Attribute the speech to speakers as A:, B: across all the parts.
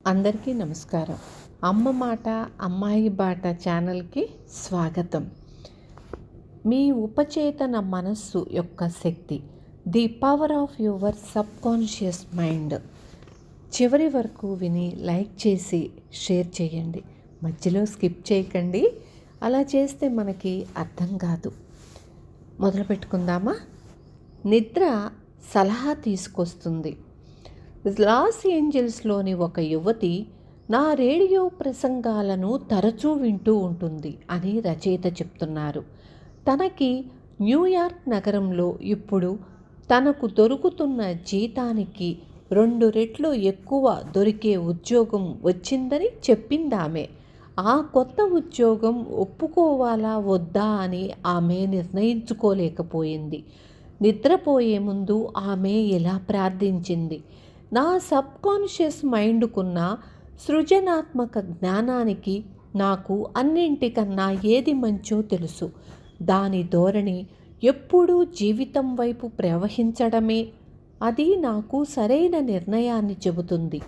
A: అందరికీ నమస్కారం. అమ్మ మాట అమ్మాయి బాట ఛానల్కి స్వాగతం. మీ ఉపచేతన మనస్సు యొక్క శక్తి, the power of your subconscious mind. చివరి వరకు విని లైక్ చేసి షేర్ చేయండి. మధ్యలో స్కిప్ చేయకండి. అలా చేస్తే మనకి అర్థం కాదు. మొదలు పెట్టుకుందామా? నిద్ర సలహా తీసుకొస్తుంది. లాస్ ఏంజల్స్లోని ఒక యువతి నా రేడియో ప్రసంగాలను తరచూ వింటూ ఉంటుంది అని రచయిత చెప్తున్నారు. తనకి న్యూయార్క్ నగరంలో ఇప్పుడు తనకు దొరుకుతున్న జీతానికి 2 రెట్లు ఎక్కువ దొరికే ఉద్యోగం వచ్చిందని చెప్పిందామె. ఆ కొత్త ఉద్యోగం ఒప్పుకోవాలా వద్దా అని ఆమె నిర్ణయించుకోలేకపోయింది. నిద్రపోయే ముందు ఆమె ఇలా ప్రార్థించింది: నా సబ్కాన్షియస్ మైండ్కున్న సృజనాత్మక జ్ఞానానికి నాకు అన్నింటికన్నా ఏది మంచో తెలుసు. దాని ధోరణి ఎప్పుడూ జీవితం వైపు ప్రవహించడమే. అది నాకు సరైన నిర్ణయాన్ని చెబుతుంది.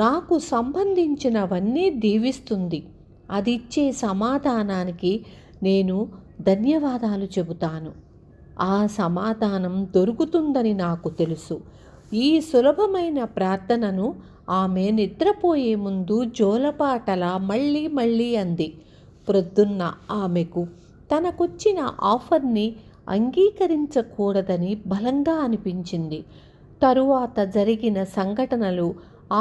A: నాకు సంబంధించినవన్నీ దీవిస్తుంది. అది ఇచ్చే సమాధానానికి నేను ధన్యవాదాలు చెబుతాను. ఆ సమాధానం దొరుకుతుందని నాకు తెలుసు. ఈ సులభమైన ప్రార్థనను ఆమె నిద్రపోయే ముందు జోలపాటలా మళ్ళీ మళ్ళీ అంది. ప్రొద్దున్న ఆమెకు తనకొచ్చిన ఆఫర్ని అంగీకరించకూడదని బలంగా అనిపించింది. తరువాత జరిగిన సంఘటనలు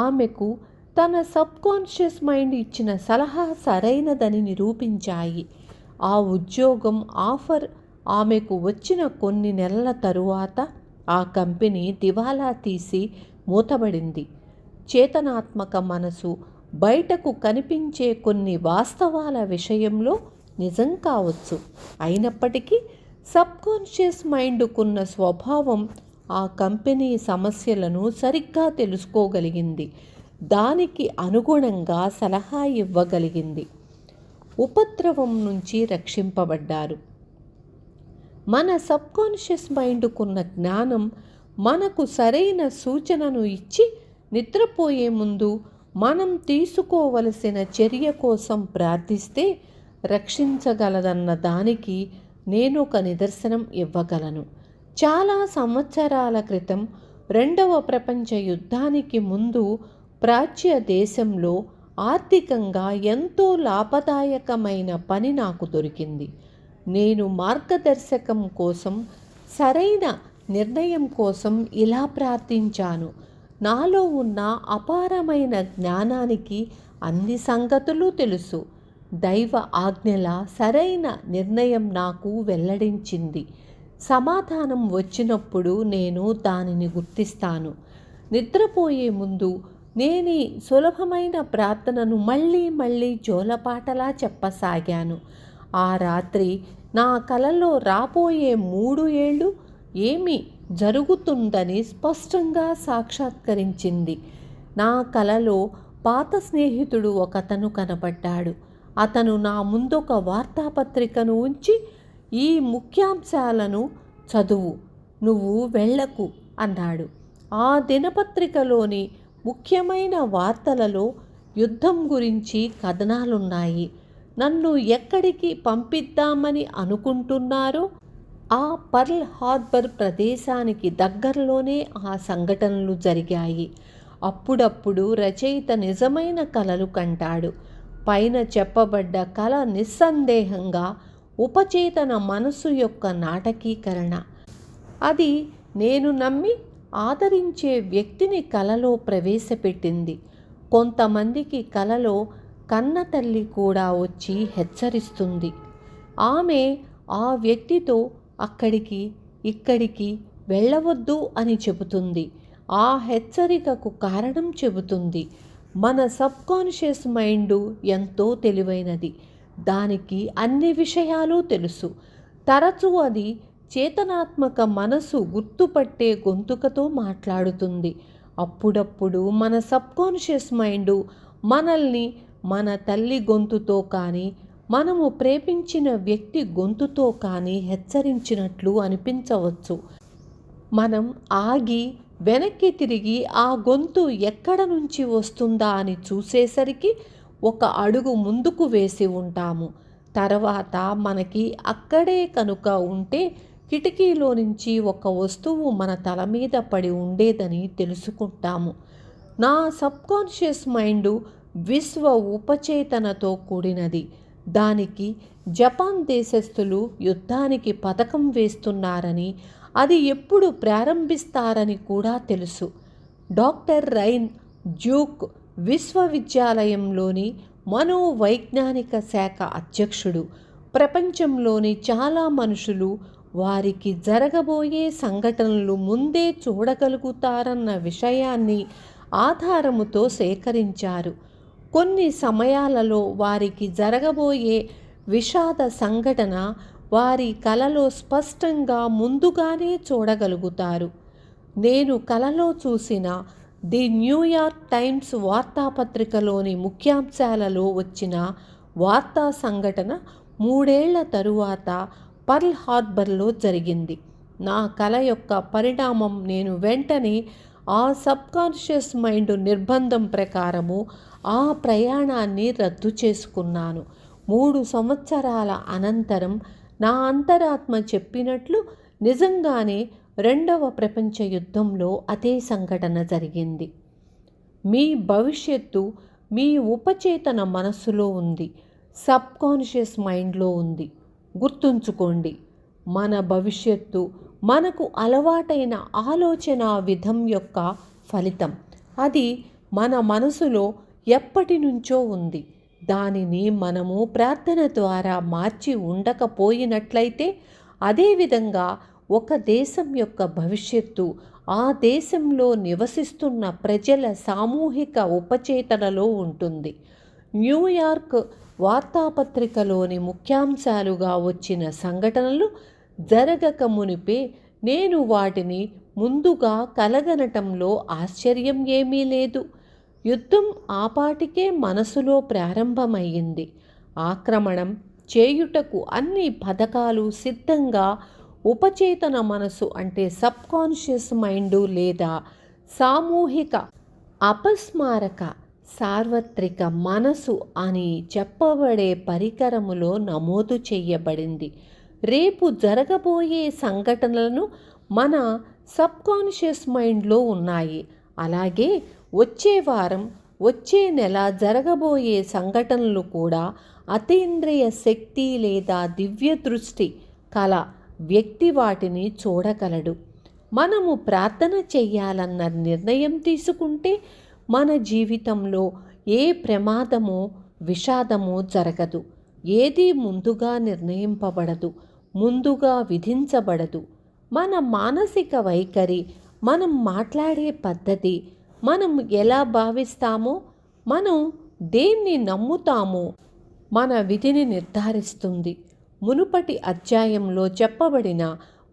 A: ఆమెకు తన సబ్కాన్షియస్ మైండ్ ఇచ్చిన సలహా సరైనదని నిరూపించాయి. ఆ ఉద్యోగం ఆఫర్ ఆమెకు వచ్చిన కొన్ని నెలల తరువాత ఆ కంపెనీ దివాలా తీసి మూతబడింది. చేతనాత్మక మనసు బయటకు కనిపించే కొన్ని వాస్తవాల విషయంలో నిజం కావచ్చు. అయినప్పటికీ సబ్కాన్షియస్ మైండ్కున్న స్వభావం ఆ కంపెనీ సమస్యలను సరిగ్గా తెలుసుకోగలిగింది. దానికి అనుగుణంగా సలహా ఇవ్వగలిగింది. ఉపద్రవం నుంచి రక్షింపబడ్డారు. మన సబ్కాన్షియస్ మైండ్కున్న జ్ఞానం మనకు సరైన సూచనను ఇచ్చి నిద్రపోయే ముందు మనం తీసుకోవలసిన చర్య కోసం ప్రార్థిస్తే రక్షించగలదన్న దానికి నేను ఒక నిదర్శనం ఇవ్వగలను. చాలా సంవత్సరాల క్రితం 2వ ప్రపంచ యుద్ధానికి ముందు ప్రాచ్య దేశంలో ఆర్థికంగా ఎంతో లాభదాయకమైన పని నాకు దొరికింది. నేను మార్గదర్శకం కోసం, సరైన నిర్ణయం కోసం ఇలా ప్రార్థించాను: నాలో ఉన్న అపారమైన జ్ఞానానికి అన్ని సంగతులు తెలుసు. దైవ ఆజ్ఞల సరైన నిర్ణయం నాకు వెల్లడించింది. సమాధానం వచ్చినప్పుడు నేను దానిని గుర్తిస్తాను. నిద్రపోయే ముందు నేనీ సులభమైన ప్రార్థనను మళ్ళీ మళ్ళీ జోలపాటలా చెప్పసాగాను. ఆ రాత్రి నా కలలో రాబోయే 3 ఏళ్ళు ఏమి జరుగుతుందని స్పష్టంగా సాక్షాత్కరించింది. నా కలలో పాత స్నేహితుడు ఒకతను కనపడ్డాడు. అతను నా ముందొక వార్తాపత్రికను ఉంచి, ఈ ముఖ్యాంశాలను చదువు, నువ్వు వెళ్ళకు అన్నాడు. ఆ దినపత్రికలోని ముఖ్యమైన వార్తలలో యుద్ధం గురించి కథనాలున్నాయి. నన్ను ఎక్కడికి పంపిద్దామని అనుకుంటున్నారో ఆ పర్ల్ హార్బర్ ప్రదేశానికి దగ్గరలోనే ఆ సంఘటనలు జరిగాయి. అప్పుడప్పుడు రచయిత నిజమైన కలలు కంటాడు. పైన చెప్పబడ్డ కల నిస్సందేహంగా ఉపచేతన మనసు యొక్క నాటకీకరణ. అది నేను నమ్మి ఆదరించే వ్యక్తిని కలలో ప్రవేశపెట్టింది. కొంతమందికి కలలో కన్నతల్లి కూడా వచ్చి హెచ్చరిస్తుంది. ఆమె ఆ వ్యక్తితో అక్కడికి ఇక్కడికి వెళ్ళవద్దు అని చెబుతుంది. ఆ హెచ్చరికకు కారణం చెబుతుంది. మన సబ్కాన్షియస్ మైండ్ ఎంతో తెలివైనది. దానికి అన్ని విషయాలు తెలుసు. తరచూ అది చేతనాత్మక మనసు గుర్తుపట్టే గొంతుకతో మాట్లాడుతుంది. అప్పుడప్పుడు మన సబ్కాన్షియస్ మైండ్ మనల్ని మన తల్లి గొంతుతో కానీ, మనము ప్రేమించిన వ్యక్తి గొంతుతో కానీ హెచ్చరించినట్లు అనిపించవచ్చు. మనం ఆగి వెనక్కి తిరిగి ఆ గొంతు ఎక్కడ నుంచి వస్తుందా అని చూసేసరికి ఒక అడుగు ముందుకు వేసి ఉంటాము. తర్వాత మనకి అక్కడే కనుక ఉంటే కిటికీలో నుంచి ఒక వస్తువు మన తల మీద పడి ఉండేదని తెలుసుకుంటాము. నా సబ్కాన్షియస్ మైండు విశ్వ ఉపచేతనతో కూడినది. దానికి జపాన్ దేశస్థులు యుద్ధానికి పథకం వేస్తున్నారని, అది ఎప్పుడు ప్రారంభిస్తారని కూడా తెలుసు. డాక్టర్ రైన్ డ్యూక్ విశ్వవిద్యాలయంలోని మనోవైజ్ఞానిక శాఖ అధ్యక్షుడు. ప్రపంచంలోని చాలా మనుషులు వారికి జరగబోయే సంఘటనలు ముందే చూడగలుగుతారన్న విషయాన్ని ఆధారముతో సేకరించారు. కొన్ని సమయాలలో వారికి జరగబోయే విషాద సంఘటన వారి కలలో స్పష్టంగా ముందుగానే చూడగలుగుతారు. నేను కలలో చూసిన ది న్యూయార్క్ టైమ్స్ వార్తాపత్రికలోని ముఖ్యాంశాలలో వచ్చిన వార్తా సంఘటన 3 ఏళ్ల తరువాత పర్ల్ హార్బర్లో జరిగింది. నా కల యొక్క పరిణామం నేను వెంటనే ఆ సబ్కాన్షియస్ మైండ్ నిర్బంధం ప్రకారము ఆ ప్రయాణాన్ని రద్దు చేసుకున్నాను. 3 సంవత్సరాల అనంతరం నా అంతరాత్మ చెప్పినట్లు నిజంగానే 2వ ప్రపంచ యుద్ధంలో అదే సంఘటన జరిగింది. మీ భవిష్యత్తు మీ ఉపచేతన మనస్సులో ఉంది, సబ్కాన్షియస్ మైండ్లో ఉంది. గుర్తుంచుకోండి, మన భవిష్యత్తు మనకు అలవాటైన ఆలోచన విధం యొక్క ఫలితం. అది మన మనసులో ఎప్పటి నుంచో ఉంది. దానిని మనము ప్రార్థన ద్వారా మార్చి ఉండకపోయినట్లయితే, అదేవిధంగా ఒక దేశం యొక్క భవిష్యత్తు ఆ దేశంలో నివసిస్తున్న ప్రజల సామూహిక ఉపచేతనలో ఉంటుంది. న్యూయార్క్ వార్తాపత్రికలోని ముఖ్యాంశాలుగా వచ్చిన సంఘటనలు జరగక మునిపే నేను వాటిని ముందుగా కలగనటంలో ఆశ్చర్యం ఏమీ లేదు. యుద్ధం ఆపాటికే మనసులో ప్రారంభమయ్యింది. ఆక్రమణం చేయుటకు అన్ని పథకాలు సిద్ధంగా ఉపచేతన మనసు అంటే సబ్కాన్షియస్ మైండు లేదా సామూహిక అపస్మారక సార్వత్రిక మనసు అని చెప్పబడే పరికరములో నమోదు చేయబడింది. రేపు జరగబోయే సంఘటనలను మన సబ్కాన్షియస్ మైండ్లో ఉన్నాయి. అలాగే వచ్చే వారం, వచ్చే నెల జరగబోయే సంఘటనలు కూడా అతీంద్రియ శక్తి లేదా దివ్య దృష్టి కల వ్యక్తి వాటిని చూడగలడు. మనము ప్రార్థన చెయ్యాలన్న నిర్ణయం తీసుకుంటే మన జీవితంలో ఏ ప్రమాదమో విషాదమో జరగదు. ఏది ముందుగా నిర్ణయింపబడదు, ముందుగా విధించబడదు. మన మానసిక వైఖరి, మనం మాట్లాడే పద్ధతి, మనం ఎలా భావిస్తామో, మనం దేన్ని నమ్ముతామో మన విధిని నిర్ధారిస్తుంది. మునుపటి అధ్యాయంలో చెప్పబడిన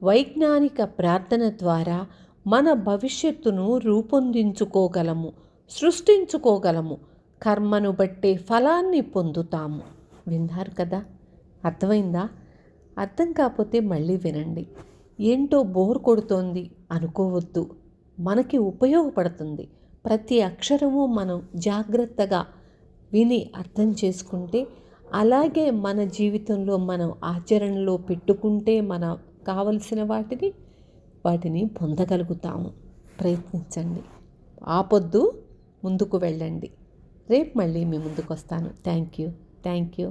A: వైజ్ఞానిక ప్రార్థన ద్వారా మన భవిష్యత్తును రూపొందించుకోగలము, సృష్టించుకోగలము. కర్మను బట్టే ఫలాన్ని పొందుతాము. విన్నారు కదా? అర్థమైందా? అర్థం కాకపోతే మళ్ళీ వినండి. ఏంటో బోర్ కొడుతోంది అనుకోవద్దు. మనకి ఉపయోగపడుతుంది. ప్రతి అక్షరము మనం జాగ్రత్తగా విని అర్థం చేసుకుంటే, అలాగే మన జీవితంలో మనం ఆచరణలో పెట్టుకుంటే మనం కావలసిన వాటిని పొందగలుగుతాము. ప్రయత్నించండి, ఆపొద్దు, ముందుకు వెళ్ళండి. రేపు మళ్ళీ మీ ముందుకు వస్తాను. Thank you.